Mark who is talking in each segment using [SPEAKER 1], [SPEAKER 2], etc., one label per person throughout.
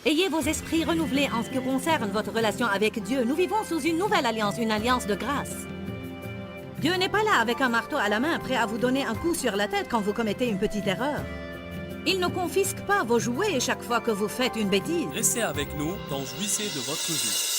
[SPEAKER 1] Ayez vos esprits renouvelés en ce qui concerne votre relation avec Dieu. Nous vivons sous une nouvelle alliance, une alliance de grâce. Dieu n'est pas là avec un marteau à la main, prêt à vous donner un coup sur la tête quand vous commettez une petite erreur. Il ne confisque pas vos jouets chaque fois que vous faites une bêtise.
[SPEAKER 2] Restez avec nous dans Jouissez de votre vie.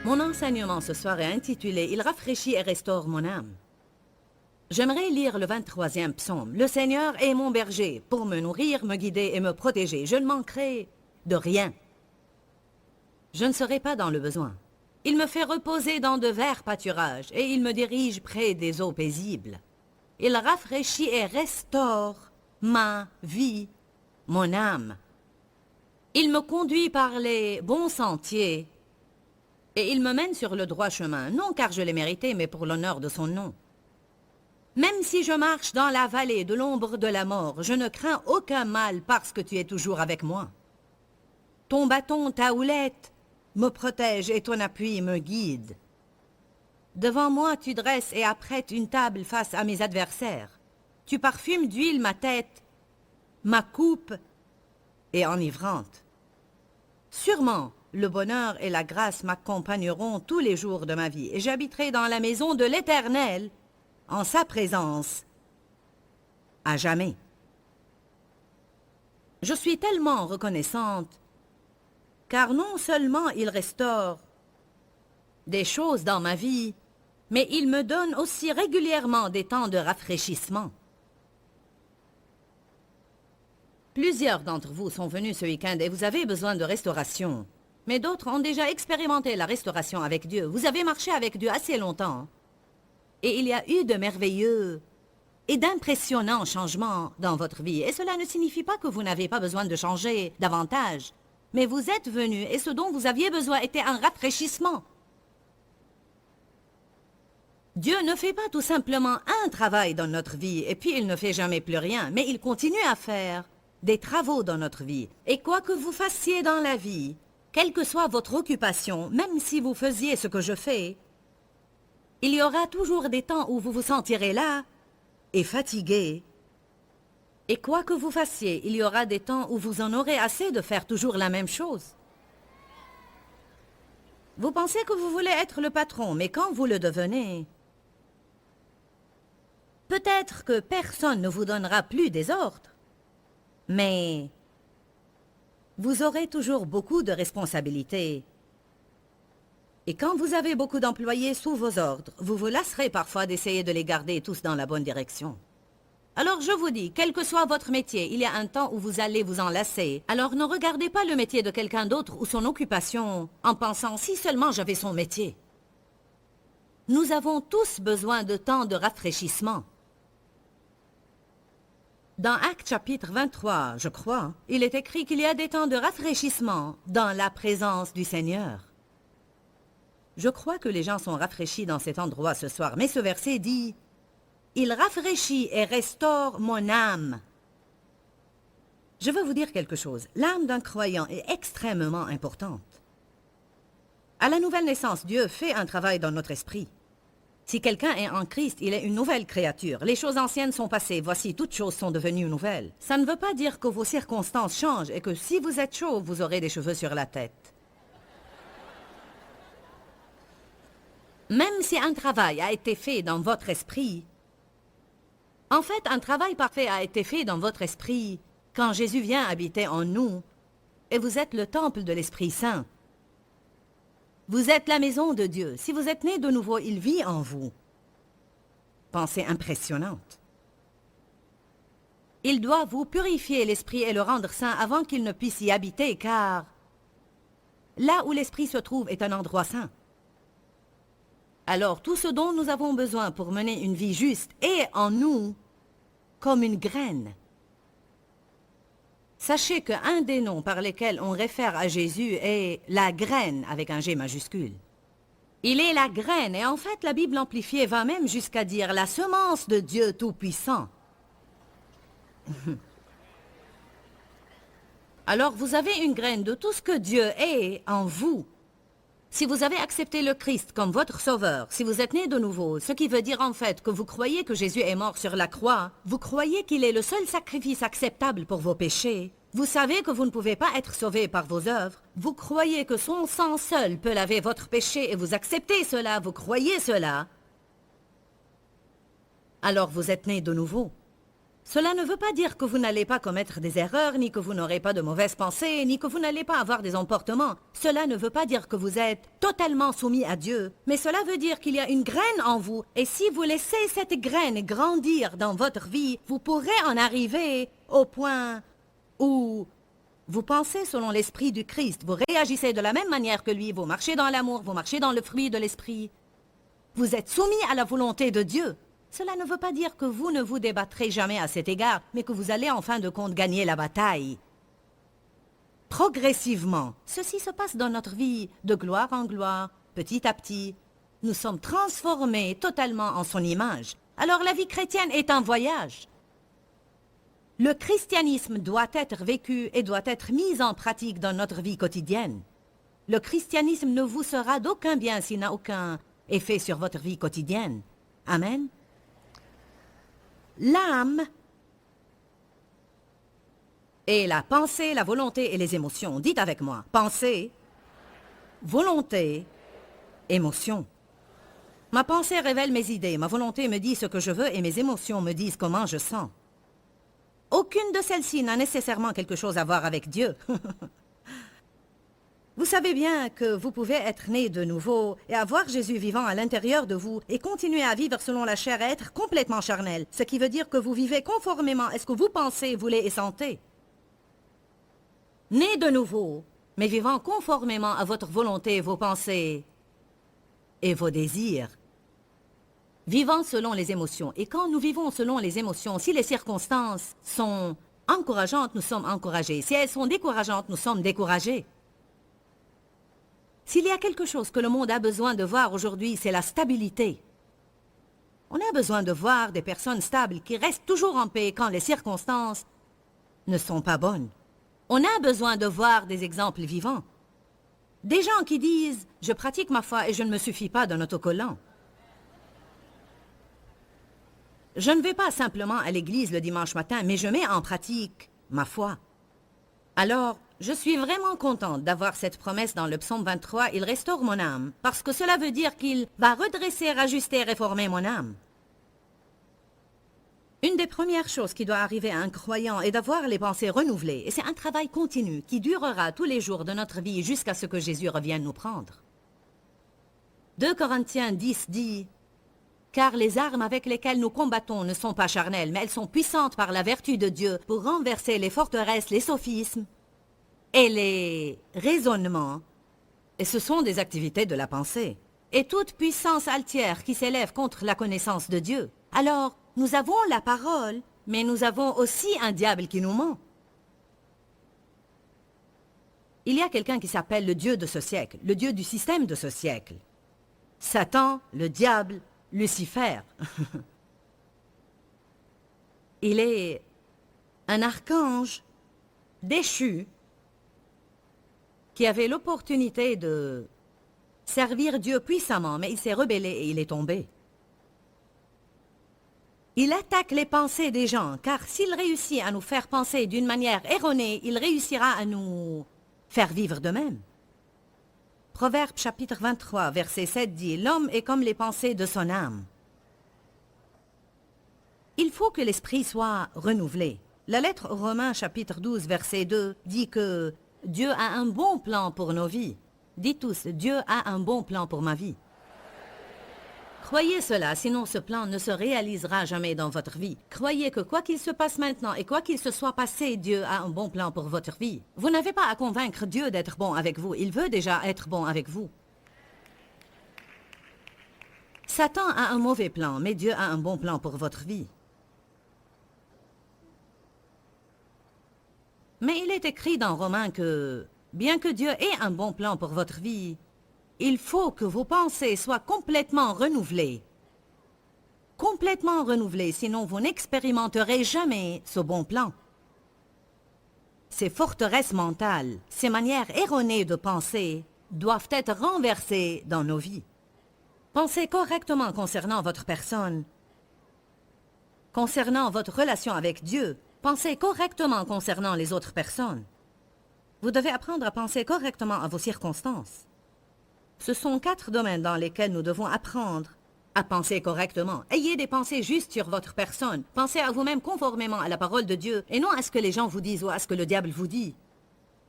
[SPEAKER 1] Mon enseignement ce soir est intitulé « Il rafraîchit et restaure mon âme ». J'aimerais lire le 23e psaume. « Le Seigneur est mon berger, pour me nourrir, me guider et me protéger. Je ne manquerai de rien. Je ne serai pas dans le besoin. Il me fait reposer dans de verts pâturages, et il me dirige près des eaux paisibles. Il rafraîchit et restaure ma vie, mon âme. Il me conduit par les bons sentiers, et il me mène sur le droit chemin, non car je l'ai mérité, mais pour l'honneur de son nom. Même si je marche dans la vallée de l'ombre de la mort, je ne crains aucun mal parce que tu es toujours avec moi. Ton bâton, ta houlette, me protège et ton appui me guide. Devant moi, tu dresses et apprêtes une table face à mes adversaires. Tu parfumes d'huile ma tête, ma coupe est enivrante. Sûrement, le bonheur et la grâce m'accompagneront tous les jours de ma vie, et j'habiterai dans la maison de l'Éternel, en sa présence, à jamais. Je suis tellement reconnaissante, car non seulement il restaure des choses dans ma vie, mais il me donne aussi régulièrement des temps de rafraîchissement. Plusieurs d'entre vous sont venus ce week-end et vous avez besoin de restauration. Mais d'autres ont déjà expérimenté la restauration avec Dieu. Vous avez marché avec Dieu assez longtemps. Et il y a eu de merveilleux et d'impressionnants changements dans votre vie. Et cela ne signifie pas que vous n'avez pas besoin de changer davantage. Mais vous êtes venus et ce dont vous aviez besoin était un rafraîchissement. Dieu ne fait pas tout simplement un travail dans notre vie et puis il ne fait jamais plus rien. Mais il continue à faire des travaux dans notre vie. Et quoi que vous fassiez dans la vie, quelle que soit votre occupation, même si vous faisiez ce que je fais, il y aura toujours des temps où vous vous sentirez là et fatigué. Et quoi que vous fassiez, il y aura des temps où vous en aurez assez de faire toujours la même chose. Vous pensez que vous voulez être le patron, mais quand vous le devenez, peut-être que personne ne vous donnera plus des ordres, mais vous aurez toujours beaucoup de responsabilités. Et quand vous avez beaucoup d'employés sous vos ordres, vous vous lasserez parfois d'essayer de les garder tous dans la bonne direction. Alors je vous dis, quel que soit votre métier, il y a un temps où vous allez vous en lasser. Alors ne regardez pas le métier de quelqu'un d'autre ou son occupation en pensant si seulement j'avais son métier. Nous avons tous besoin de temps de rafraîchissement. Dans Actes chapitre 23, je crois, il est écrit qu'il y a des temps de rafraîchissement dans la présence du Seigneur. Je crois que les gens sont rafraîchis dans cet endroit ce soir, mais ce verset dit « Il rafraîchit et restaure mon âme ». Je veux vous dire quelque chose. L'âme d'un croyant est extrêmement importante. À la nouvelle naissance, Dieu fait un travail dans notre esprit. Si quelqu'un est en Christ, il est une nouvelle créature. Les choses anciennes sont passées, voici, toutes choses sont devenues nouvelles. Ça ne veut pas dire que vos circonstances changent et que si vous êtes chauve, vous aurez des cheveux sur la tête. Même si un travail a été fait dans votre esprit, en fait, un travail parfait a été fait dans votre esprit quand Jésus vient habiter en nous et vous êtes le temple de l'Esprit Saint. Vous êtes la maison de Dieu. Si vous êtes né de nouveau, il vit en vous. Pensée impressionnante. Il doit vous purifier l'esprit et le rendre saint avant qu'il ne puisse y habiter, car là où l'esprit se trouve est un endroit saint. Alors tout ce dont nous avons besoin pour mener une vie juste est en nous comme une graine. Sachez qu'un des noms par lesquels on réfère à Jésus est la graine avec un G majuscule. Il est la graine et en fait la Bible amplifiée va même jusqu'à dire la semence de Dieu Tout-Puissant. Alors vous avez une graine de tout ce que Dieu est en vous. Si vous avez accepté le Christ comme votre sauveur, si vous êtes né de nouveau, ce qui veut dire en fait que vous croyez que Jésus est mort sur la croix, vous croyez qu'il est le seul sacrifice acceptable pour vos péchés, vous savez que vous ne pouvez pas être sauvé par vos œuvres, vous croyez que son sang seul peut laver votre péché et vous acceptez cela, vous croyez cela, alors vous êtes né de nouveau. Cela ne veut pas dire que vous n'allez pas commettre des erreurs, ni que vous n'aurez pas de mauvaises pensées, ni que vous n'allez pas avoir des emportements. Cela ne veut pas dire que vous êtes totalement soumis à Dieu. Mais cela veut dire qu'il y a une graine en vous. Et si vous laissez cette graine grandir dans votre vie, vous pourrez en arriver au point où vous pensez selon l'esprit du Christ. Vous réagissez de la même manière que lui. Vous marchez dans l'amour, vous marchez dans le fruit de l'esprit. Vous êtes soumis à la volonté de Dieu. Cela ne veut pas dire que vous ne vous débattrez jamais à cet égard, mais que vous allez en fin de compte gagner la bataille. Progressivement, ceci se passe dans notre vie, de gloire en gloire, petit à petit. Nous sommes transformés totalement en son image. Alors la vie chrétienne est un voyage. Le christianisme doit être vécu et doit être mis en pratique dans notre vie quotidienne. Le christianisme ne vous sera d'aucun bien s'il n'a aucun effet sur votre vie quotidienne. Amen. L'âme est la pensée, la volonté et les émotions. Dites avec moi. Pensée, volonté, émotion. Ma pensée révèle mes idées, ma volonté me dit ce que je veux et mes émotions me disent comment je sens. Aucune de celles-ci n'a nécessairement quelque chose à voir avec Dieu. Vous savez bien que vous pouvez être né de nouveau et avoir Jésus vivant à l'intérieur de vous et continuer à vivre selon la chair et être complètement charnel, ce qui veut dire que vous vivez conformément à ce que vous pensez, voulez et sentez. Né de nouveau, mais vivant conformément à votre volonté, vos pensées et vos désirs. Vivant selon les émotions. Et quand nous vivons selon les émotions, si les circonstances sont encourageantes, nous sommes encouragés. Si elles sont décourageantes, nous sommes découragés. S'il y a quelque chose que le monde a besoin de voir aujourd'hui, c'est la stabilité. On a besoin de voir des personnes stables qui restent toujours en paix quand les circonstances ne sont pas bonnes. On a besoin de voir des exemples vivants. Des gens qui disent « Je pratique ma foi et je ne me suffis pas d'un autocollant ». Je ne vais pas simplement à l'église le dimanche matin, mais je mets en pratique ma foi. Alors, je suis vraiment contente d'avoir cette promesse dans le psaume 23, « Il restaure mon âme », parce que cela veut dire qu'il va redresser, rajuster, réformer mon âme. Une des premières choses qui doit arriver à un croyant est d'avoir les pensées renouvelées, et c'est un travail continu qui durera tous les jours de notre vie jusqu'à ce que Jésus revienne nous prendre. 2 Corinthiens 10 dit « Car les armes avec lesquelles nous combattons ne sont pas charnelles, mais elles sont puissantes par la vertu de Dieu pour renverser les forteresses, les sophismes et les raisonnements. Et ce sont des activités de la pensée. Et toute puissance altière qui s'élève contre la connaissance de Dieu. Alors, nous avons la parole, mais nous avons aussi un diable qui nous ment. Il y a quelqu'un qui s'appelle le Dieu de ce siècle, le Dieu du système de ce siècle. Satan, le diable, Lucifer. Il est un archange déchu qui avait l'opportunité de servir Dieu puissamment, mais il s'est rebellé et il est tombé. Il attaque les pensées des gens, car s'il réussit à nous faire penser d'une manière erronée, il réussira à nous faire vivre de même. Proverbe chapitre 23, verset 7 dit « L'homme est comme les pensées de son âme ». Il faut que l'esprit soit renouvelé. La lettre aux Romains chapitre 12, verset 2 dit que Dieu a un bon plan pour nos vies. Dites tous, Dieu a un bon plan pour ma vie. Croyez cela, sinon ce plan ne se réalisera jamais dans votre vie. Croyez que quoi qu'il se passe maintenant et quoi qu'il se soit passé, Dieu a un bon plan pour votre vie. Vous n'avez pas à convaincre Dieu d'être bon avec vous. Il veut déjà être bon avec vous. Satan a un mauvais plan, mais Dieu a un bon plan pour votre vie. Mais il est écrit dans Romains que, bien que Dieu ait un bon plan pour votre vie, il faut que vos pensées soient complètement renouvelées. complètement renouvelé, sinon vous n'expérimenterez jamais ce bon plan. Ces forteresses mentales, ces manières erronées de penser, doivent être renversées dans nos vies. Pensez correctement concernant votre personne, concernant votre relation avec Dieu. Pensez correctement concernant les autres personnes. Vous devez apprendre à penser correctement à vos circonstances. Ce sont 4 domaines dans lesquels nous devons apprendre à penser correctement. Ayez des pensées justes sur votre personne. Pensez à vous-même conformément à la parole de Dieu et non à ce que les gens vous disent ou à ce que le diable vous dit.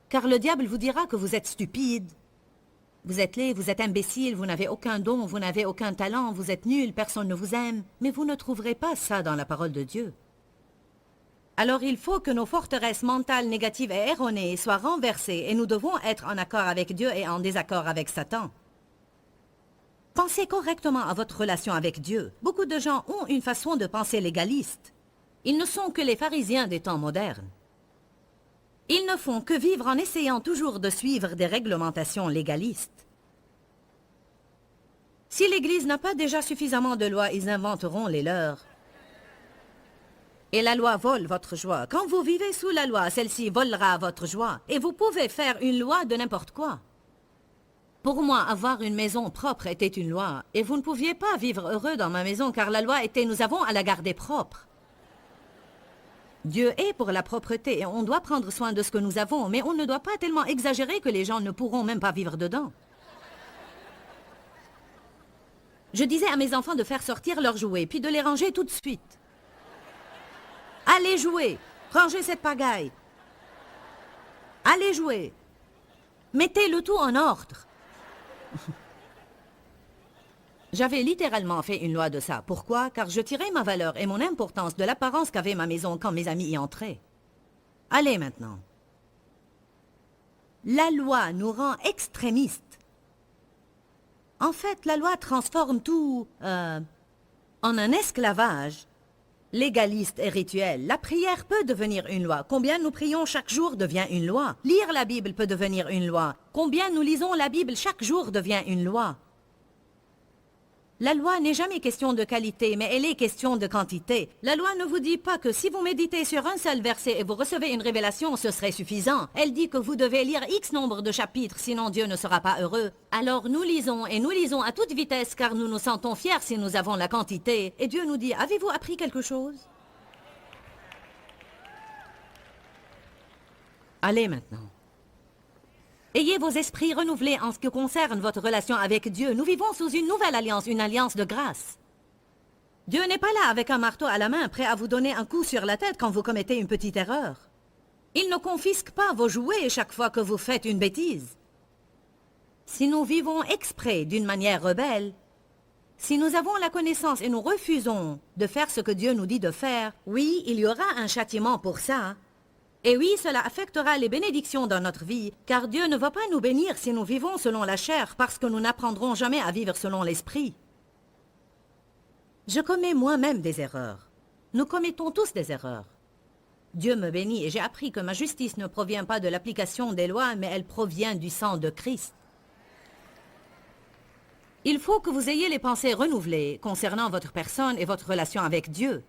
[SPEAKER 1] Car le diable vous dira que vous êtes stupide, vous êtes laid, vous êtes imbécile, vous n'avez aucun don, vous n'avez aucun talent, vous êtes nul, personne ne vous aime. Mais vous ne trouverez pas ça dans la parole de Dieu. Alors il faut que nos forteresses mentales négatives et erronées soient renversées et nous devons être en accord avec Dieu et en désaccord avec Satan. Pensez correctement à votre relation avec Dieu. Beaucoup de gens ont une façon de penser légaliste. Ils ne sont que les pharisiens des temps modernes. Ils ne font que vivre en essayant toujours de suivre des réglementations légalistes. Si l'Église n'a pas déjà suffisamment de lois, ils inventeront les leurs. Et la loi vole votre joie. Quand vous vivez sous la loi, celle-ci volera votre joie. Et vous pouvez faire une loi de n'importe quoi. Pour moi, avoir une maison propre était une loi. Et vous ne pouviez pas vivre heureux dans ma maison car la loi était « nous avons à la garder propre ». Dieu est pour la propreté et on doit prendre soin de ce que nous avons, mais on ne doit pas tellement exagérer que les gens ne pourront même pas vivre dedans. Je disais à mes enfants de faire sortir leurs jouets, puis de les ranger tout de suite. Allez jouer, rangez cette pagaille. Allez jouer. Mettez le tout en ordre. J'avais littéralement fait une loi de ça. Pourquoi? Car je tirais ma valeur et mon importance de l'apparence qu'avait ma maison quand mes amis y entraient. Allez maintenant. La loi nous rend extrémistes. En fait, la loi transforme tout en un esclavage légaliste et rituel. La prière peut devenir une loi. Combien nous prions chaque jour devient une loi. Lire la Bible peut devenir une loi. Combien nous lisons la Bible chaque jour devient une loi. La loi n'est jamais question de qualité, mais elle est question de quantité. La loi ne vous dit pas que si vous méditez sur un seul verset et vous recevez une révélation, ce serait suffisant. Elle dit que vous devez lire X nombre de chapitres, sinon Dieu ne sera pas heureux. Alors nous lisons, et nous lisons à toute vitesse, car nous nous sentons fiers si nous avons la quantité. Et Dieu nous dit, avez-vous appris quelque chose? Allez maintenant. Ayez vos esprits renouvelés en ce qui concerne votre relation avec Dieu. Nous vivons sous une nouvelle alliance, une alliance de grâce. Dieu n'est pas là avec un marteau à la main, prêt à vous donner un coup sur la tête quand vous commettez une petite erreur. Il ne confisque pas vos jouets chaque fois que vous faites une bêtise. Si nous vivons exprès d'une manière rebelle, si nous avons la connaissance et nous refusons de faire ce que Dieu nous dit de faire, oui, il y aura un châtiment pour ça. Et oui, cela affectera les bénédictions dans notre vie, car Dieu ne va pas nous bénir si nous vivons selon la chair, parce que nous n'apprendrons jamais à vivre selon l'esprit. Je commets moi-même des erreurs. Nous commettons tous des erreurs. Dieu me bénit et j'ai appris que ma justice ne provient pas de l'application des lois, mais elle provient du sang de Christ. Il faut que vous ayez les pensées renouvelées concernant votre personne et votre relation avec Dieu.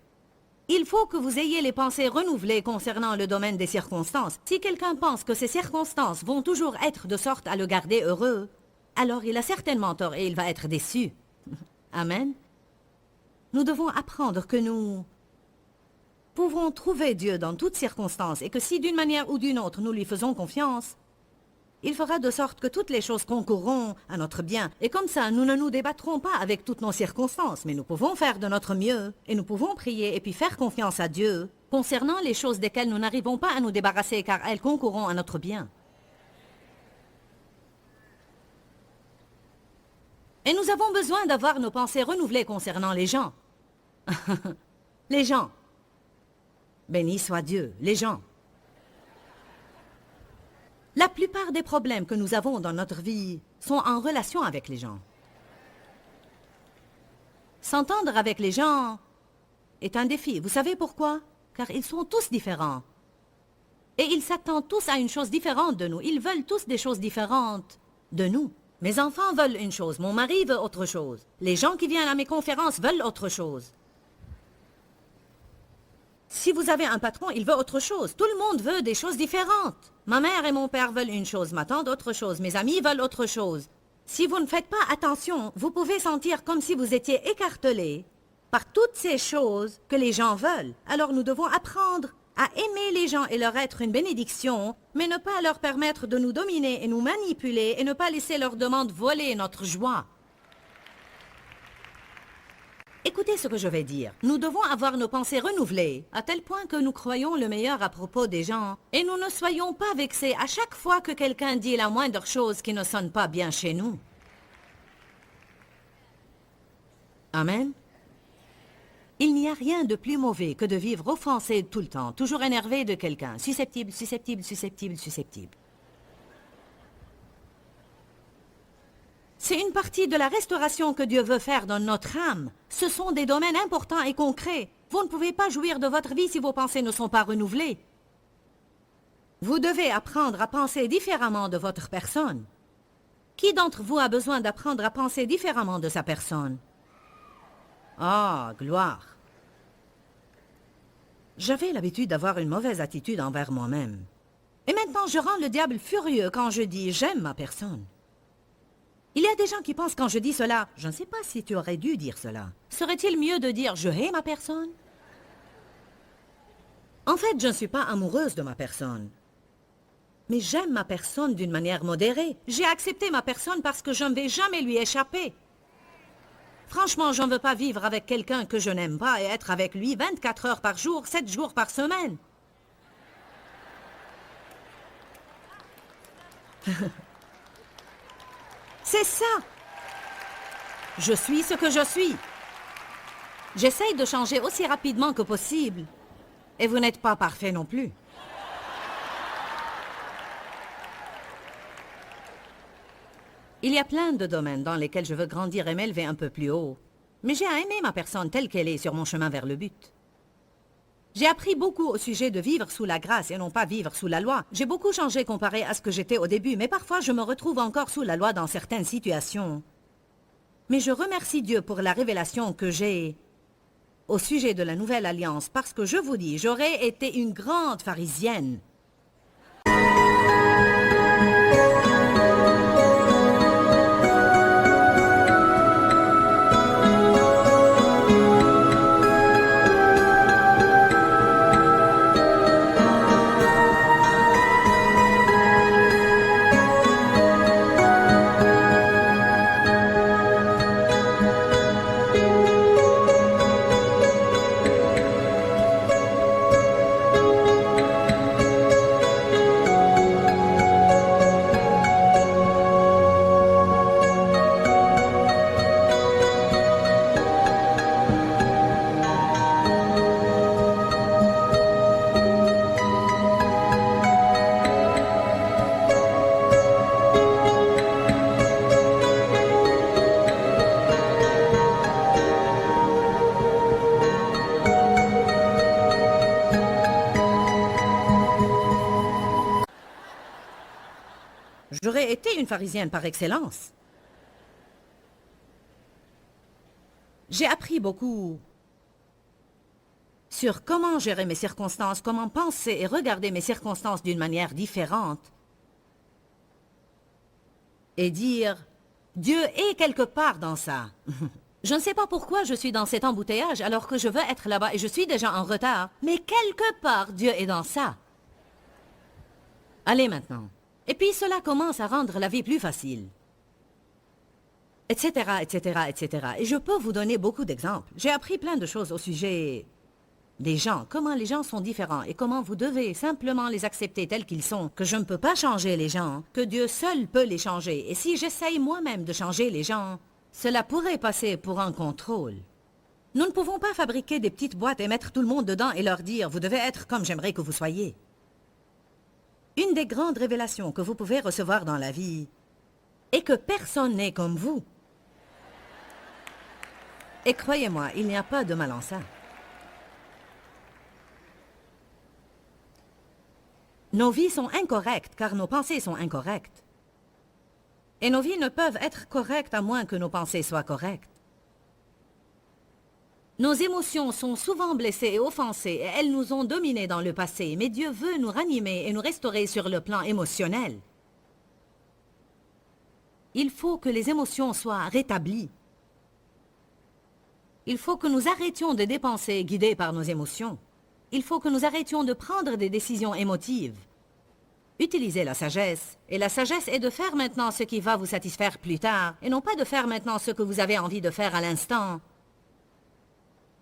[SPEAKER 1] Il faut que vous ayez les pensées renouvelées concernant le domaine des circonstances. Si quelqu'un pense que ces circonstances vont toujours être de sorte à le garder heureux, alors il a certainement tort et il va être déçu. Amen. Nous devons apprendre que nous pouvons trouver Dieu dans toutes circonstances et que si d'une manière ou d'une autre nous lui faisons confiance, il fera de sorte que toutes les choses concourront à notre bien. Et comme ça, nous ne nous débattrons pas avec toutes nos circonstances, mais nous pouvons faire de notre mieux et nous pouvons prier et puis faire confiance à Dieu concernant les choses desquelles nous n'arrivons pas à nous débarrasser car elles concourront à notre bien. Et nous avons besoin d'avoir nos pensées renouvelées concernant les gens. Les gens. Béni soit Dieu, les gens. La plupart des problèmes que nous avons dans notre vie sont en relation avec les gens. S'entendre avec les gens est un défi. Vous savez pourquoi? Car ils sont tous différents. Et ils s'attendent tous à une chose différente de nous. Ils veulent tous des choses différentes de nous. Mes enfants veulent une chose, mon mari veut autre chose. Les gens qui viennent à mes conférences veulent autre chose. Si vous avez un patron, il veut autre chose. Tout le monde veut des choses différentes. Ma mère et mon père veulent une chose, ma tante autre chose, mes amis veulent autre chose. Si vous ne faites pas attention, vous pouvez sentir comme si vous étiez écartelé par toutes ces choses que les gens veulent. Alors nous devons apprendre à aimer les gens et leur être une bénédiction, mais ne pas leur permettre de nous dominer et nous manipuler et ne pas laisser leurs demandes voler notre joie. Écoutez ce que je vais dire. Nous devons avoir nos pensées renouvelées, à tel point que nous croyons le meilleur à propos des gens, et nous ne soyons pas vexés à chaque fois que quelqu'un dit la moindre chose qui ne sonne pas bien chez nous. Amen. Il n'y a rien de plus mauvais que de vivre offensé tout le temps, toujours énervé de quelqu'un, susceptible, susceptible, susceptible, susceptible. C'est une partie de la restauration que Dieu veut faire dans notre âme. Ce sont des domaines importants et concrets. Vous ne pouvez pas jouir de votre vie si vos pensées ne sont pas renouvelées. Vous devez apprendre à penser différemment de votre personne. Qui d'entre vous a besoin d'apprendre à penser différemment de sa personne? Ah, gloire! J'avais l'habitude d'avoir une mauvaise attitude envers moi-même. Et maintenant, je rends le diable furieux quand je dis « j'aime ma personne ». Il y a des gens qui pensent quand je dis cela, je ne sais pas si tu aurais dû dire cela. Serait-il mieux de dire je hais ma personne? En fait, je ne suis pas amoureuse de ma personne. Mais j'aime ma personne d'une manière modérée. J'ai accepté ma personne parce que je ne vais jamais lui échapper. Franchement, je ne veux pas vivre avec quelqu'un que je n'aime pas et être avec lui 24 heures par jour, 7 jours par semaine. C'est ça. Je suis ce que je suis. J'essaye de changer aussi rapidement que possible. Et vous n'êtes pas parfait non plus. Il y a plein de domaines dans lesquels je veux grandir et m'élever un peu plus haut. Mais j'ai à aimer ma personne telle qu'elle est sur mon chemin vers le but. J'ai appris beaucoup au sujet de vivre sous la grâce et non pas vivre sous la loi. J'ai beaucoup changé comparé à ce que j'étais au début, mais parfois je me retrouve encore sous la loi dans certaines situations. Mais je remercie Dieu pour la révélation que j'ai au sujet de la nouvelle alliance, parce que je vous dis, j'aurais été une grande pharisienne. J'aurais été une pharisienne par excellence. J'ai appris beaucoup sur comment gérer mes circonstances, comment penser et regarder mes circonstances d'une manière différente. Et dire, Dieu est quelque part dans ça. Je ne sais pas pourquoi je suis dans cet embouteillage alors que je veux être là-bas et je suis déjà en retard. Mais quelque part, Dieu est dans ça. Allez maintenant. Et puis cela commence à rendre la vie plus facile. Etc., etc., etc. Et je peux vous donner beaucoup d'exemples. J'ai appris plein de choses au sujet des gens, comment les gens sont différents et comment vous devez simplement les accepter tels qu'ils sont, que je ne peux pas changer les gens, que Dieu seul peut les changer. Et si j'essaye moi-même de changer les gens, cela pourrait passer pour un contrôle. Nous ne pouvons pas fabriquer des petites boîtes et mettre tout le monde dedans et leur dire « Vous devez être comme j'aimerais que vous soyez ». Une des grandes révélations que vous pouvez recevoir dans la vie est que personne n'est comme vous. Et croyez-moi, il n'y a pas de mal en ça. Nos vies sont incorrectes car nos pensées sont incorrectes. Et nos vies ne peuvent être correctes à moins que nos pensées soient correctes. Nos émotions sont souvent blessées et offensées et elles nous ont dominés dans le passé, mais Dieu veut nous ranimer et nous restaurer sur le plan émotionnel. Il faut que les émotions soient rétablies. Il faut que nous arrêtions de dépenser guidés par nos émotions. Il faut que nous arrêtions de prendre des décisions émotives. Utilisez la sagesse. Et la sagesse est de faire maintenant ce qui va vous satisfaire plus tard, et non pas de faire maintenant ce que vous avez envie de faire à l'instant.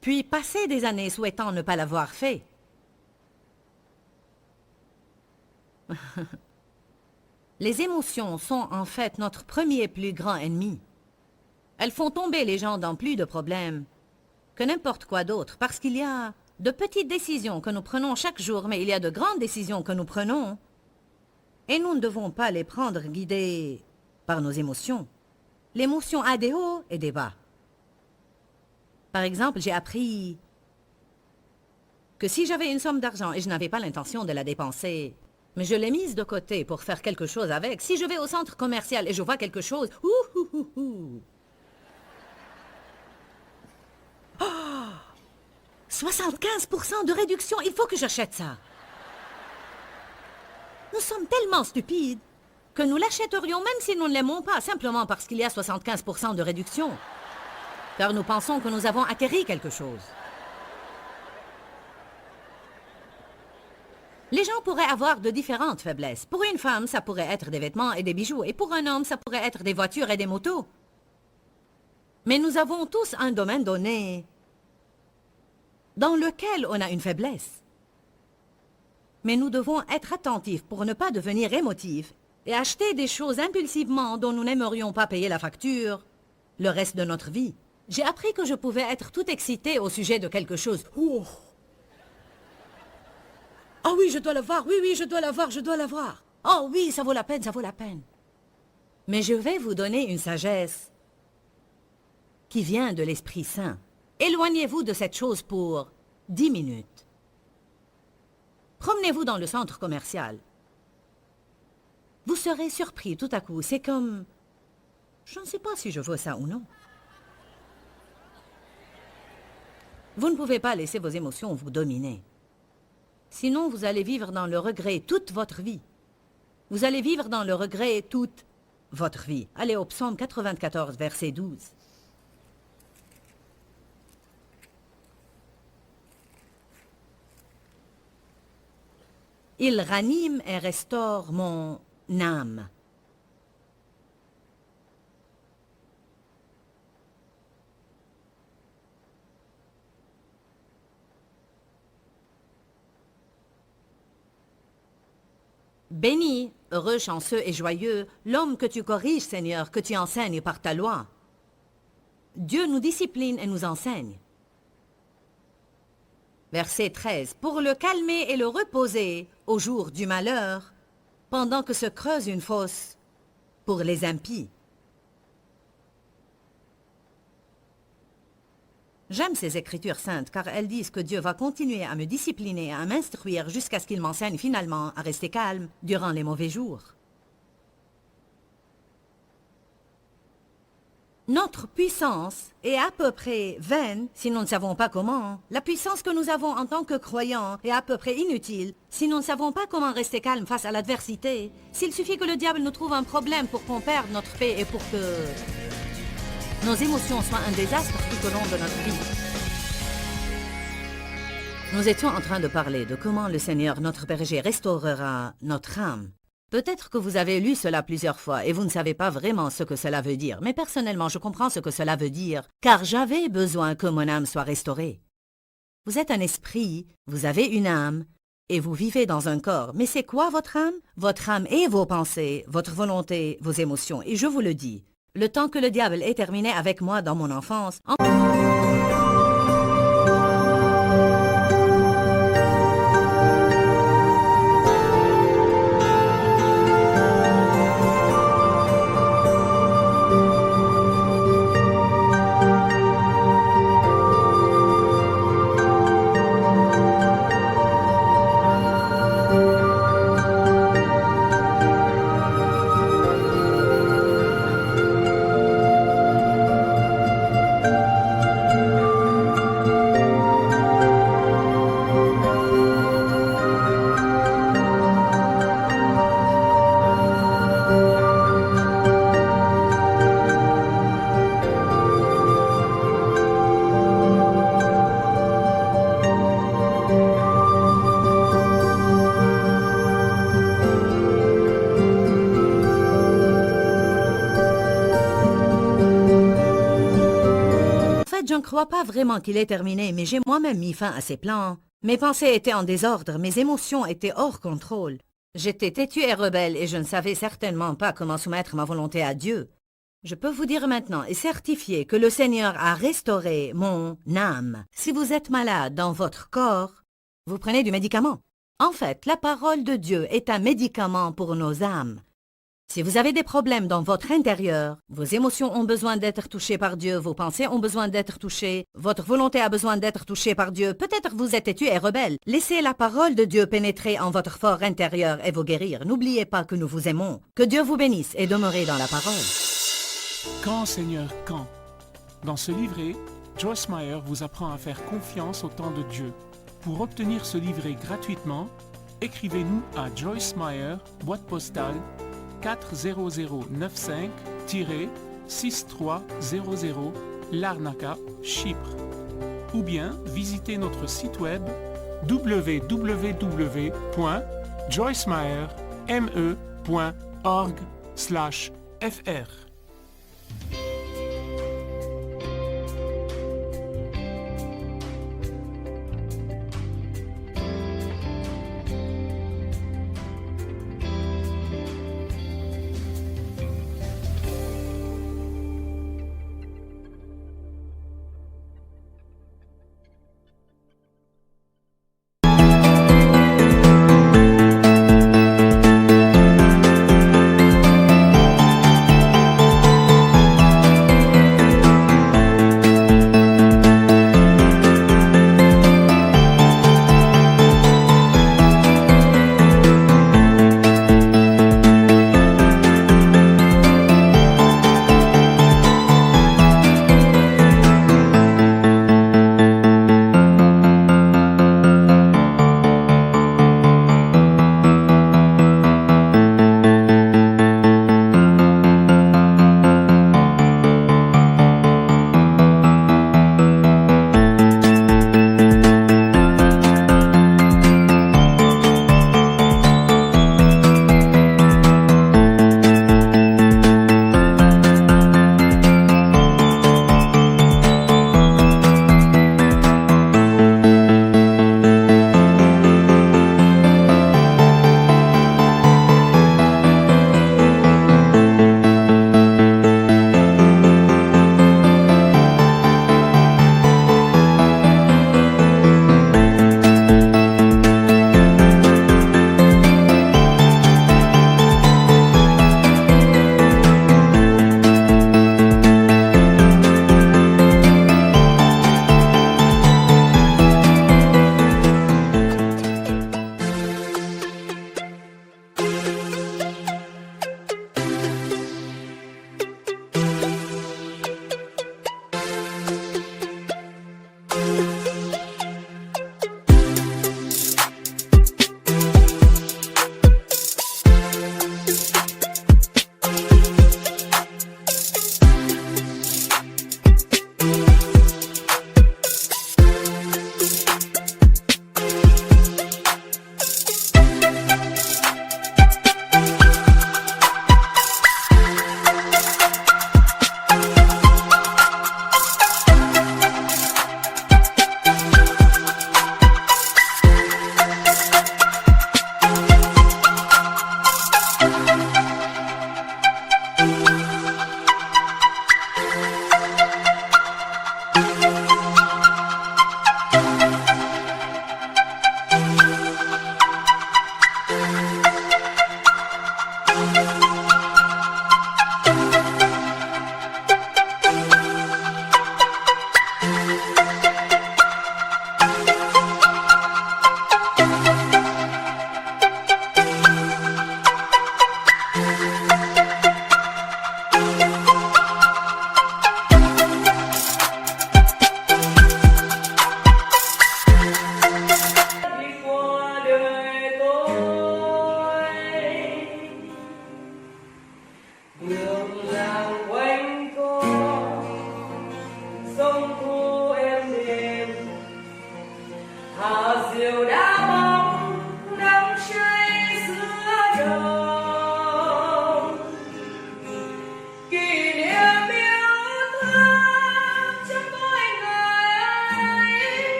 [SPEAKER 1] Puis passer des années souhaitant ne pas l'avoir fait. Les émotions sont en fait notre premier plus grand ennemi. Elles font tomber les gens dans plus de problèmes que n'importe quoi d'autre, parce qu'il y a de petites décisions que nous prenons chaque jour, mais il y a de grandes décisions que nous prenons, et nous ne devons pas les prendre guidées par nos émotions. L'émotion a des hauts et des bas. Par exemple, j'ai appris que si j'avais une somme d'argent et je n'avais pas l'intention de la dépenser, mais je l'ai mise de côté pour faire quelque chose avec, si je vais au centre commercial et je vois quelque chose, 75% de réduction, il faut que j'achète ça. Nous sommes tellement stupides que nous l'achèterions même si nous ne l'aimons pas, simplement parce qu'il y a 75% de réduction. Car nous pensons que nous avons acquéri quelque chose. Les gens pourraient avoir de différentes faiblesses. Pour une femme, ça pourrait être des vêtements et des bijoux, et pour un homme, ça pourrait être des voitures et des motos. Mais nous avons tous un domaine donné dans lequel on a une faiblesse. Mais nous devons être attentifs pour ne pas devenir émotifs et acheter des choses impulsivement dont nous n'aimerions pas payer la facture le reste de notre vie. J'ai appris que je pouvais être tout excitée au sujet de quelque chose. Oh. Ah oui, je dois l'avoir, oui, je dois l'avoir, je dois l'avoir. Oh oui, ça vaut la peine, ça vaut la peine. Mais je vais vous donner une sagesse qui vient de l'Esprit Saint. Éloignez-vous de cette chose pour 10 minutes. Promenez-vous dans le centre commercial. Vous serez surpris tout à coup. C'est comme... Je ne sais pas si je veux ça ou non. Vous ne pouvez pas laisser vos émotions vous dominer. Sinon, vous allez vivre dans le regret toute votre vie. Vous allez vivre dans le regret toute votre vie. Allez au psaume 94, verset 12. Il ranime et restaure mon âme. Béni, heureux, chanceux et joyeux, l'homme que tu corriges, Seigneur, que tu enseignes par ta loi. Dieu nous discipline et nous enseigne. Verset 13. Pour le calmer et le reposer au jour du malheur, pendant que se creuse une fosse pour les impies. J'aime ces écritures saintes car elles disent que Dieu va continuer à me discipliner et à m'instruire jusqu'à ce qu'il m'enseigne finalement à rester calme durant les mauvais jours. Notre puissance est à peu près vaine si nous ne savons pas comment. La puissance que nous avons en tant que croyants est à peu près inutile si nous ne savons pas comment rester calme face à l'adversité. S'il suffit que le diable nous trouve un problème pour qu'on perde notre paix et pour que nos émotions soient un désastre tout au long de notre vie. Nous étions en train de parler de comment le Seigneur, notre berger, restaurera notre âme. Peut-être que vous avez lu cela plusieurs fois et vous ne savez pas vraiment ce que cela veut dire. Mais personnellement, je comprends ce que cela veut dire, car j'avais besoin que mon âme soit restaurée. Vous êtes un esprit, vous avez une âme, et vous vivez dans un corps. Mais c'est quoi votre âme? Votre âme est vos pensées, votre volonté, vos émotions. Et je vous le dis, le temps que le diable ait terminé avec moi dans mon enfance... ne crois pas vraiment qu'il est terminé, mais j'ai moi-même mis fin à ses plans. Mes pensées étaient en désordre, mes émotions étaient hors contrôle. J'étais têtue et rebelle et je ne savais certainement pas comment soumettre ma volonté à Dieu. Je peux vous dire maintenant et certifier que le Seigneur a restauré mon âme. Si vous êtes malade dans votre corps, vous prenez du médicament. En fait, la parole de Dieu est un médicament pour nos âmes. Si vous avez des problèmes dans votre intérieur, vos émotions ont besoin d'être touchées par Dieu, vos pensées ont besoin d'être touchées, votre volonté a besoin d'être touchée par Dieu, peut-être vous êtes têtu et rebelle. Laissez la parole de Dieu pénétrer en votre fort intérieur et vous guérir. N'oubliez pas que nous vous aimons. Que Dieu vous bénisse et demeurez dans la parole.
[SPEAKER 3] Quand, Seigneur, quand? Dans ce livret, Joyce Meyer vous apprend à faire confiance au temps de Dieu. Pour obtenir ce livret gratuitement, écrivez-nous à Joyce Meyer, boîte postale 40095-6300 Larnaca, Chypre. Ou bien visitez notre site web www.joycemeyer.org/fr.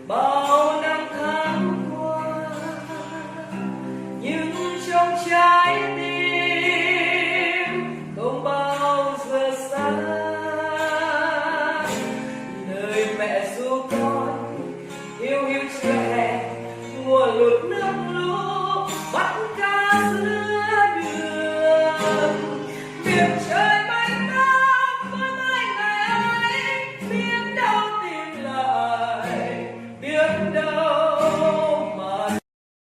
[SPEAKER 4] bao năm tháng qua, nhưng trong trái tim không bao giờ xa lời mẹ ru con hiu hiu chưa hè mùa lụt nước